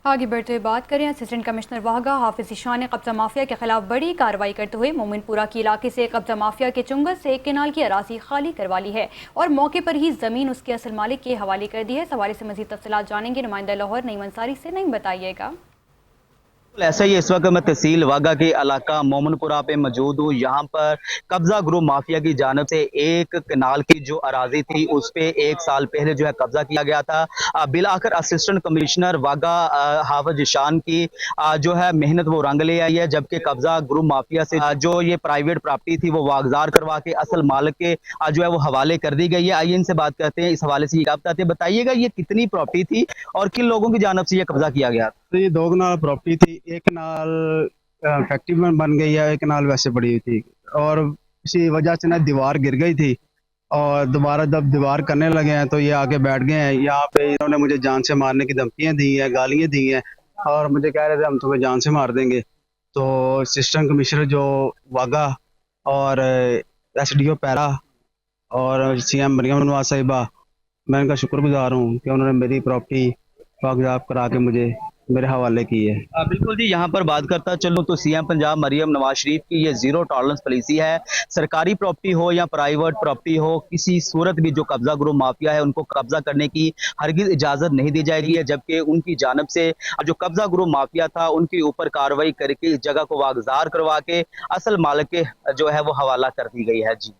आगे बढ़ते हुए बात करें, असिस्टेंट कमिश्नर वाहगा हाफिज ईशान ने कब्जा माफिया के खिलाफ बड़ी कार्रवाई करते हुए मोमिनपुरा के इलाके से कब्जा माफिया के चुंगत से एक केनाल की अराजी खाली करवा ली है और मौके पर ही जमीन उसके असल मालिक के हवाले कर दी है। इस हवाले से मजीद तफसीलात जानेंगे नुमाइंदा लाहौर नईम अंसारी से। नहीं बताइएगा। ऐसा ही इस वक्त मैं तहसील वागा के इलाका मोमनपुरा पे मौजूद हूँ। यहाँ पर कब्जा ग्रुप माफिया की जानब से एक कनाल की जो अराजी थी उस पे 1 साल पहले जो है कब्जा किया गया था। बिल आखिर असिस्टेंट कमिश्नर वागा हाफिज ईशान की जो है मेहनत वो रंग ले आई है, जबकि कब्जा ग्रुप माफिया से जो ये प्राइवेट प्रॉपर्टी थी वो वागजार करवा के असल मालिक के जो है वो हवाले कर दी गई है। आइए इनसे बात करते हैं। इस हवाले से ये आप बताते हैं, बताइएगा ये कितनी प्रॉपर्टी थी और किन लोगों की जानब से ये कब्जा किया गया? तो ये 2 कनाल प्रॉपर्टी थी। एक कनाल फैक्ट्री में बन गई है, एक कनाल वैसे पड़ी हुई थी और इसी वजह से ना दीवार गिर गई थी और दोबारा जब दीवार करने लगे हैं तो ये आके बैठ गए हैं। यहाँ पे इन्होंने मुझे जान से मारने की धमकियां दी हैं, गालियां दी हैं और मुझे कह रहे थे हम तुम्हें जान से मार देंगे। तो असिस्टेंट कमिश्नर जो वागा और एसडीओ पैरा और सीएम मरियम नवाज साहिबा, मैं इनका शुक्रगुजार हूँ कि उन्होंने मेरी प्रॉपर्टी कागजात करा के मुझे मेरे हवाले की है। बिल्कुल जी, यहाँ पर बात करता चलूँ तो सीएम पंजाब मरियम नवाज शरीफ की ये जीरो टॉलरेंस पॉलिसी है। सरकारी प्रॉपर्टी हो या प्राइवेट प्रॉपर्टी हो, किसी सूरत भी जो कब्जा ग्रुप माफिया है उनको कब्जा करने की हरगिज इजाजत नहीं दी जाएगी है। जबकि उनकी जानब से जो कब्जा ग्रुप माफिया था उनके ऊपर कार्रवाई करके इस जगह को वागजार करवा के असल मालिक के जो है वो हवाला कर दी गई है। जी।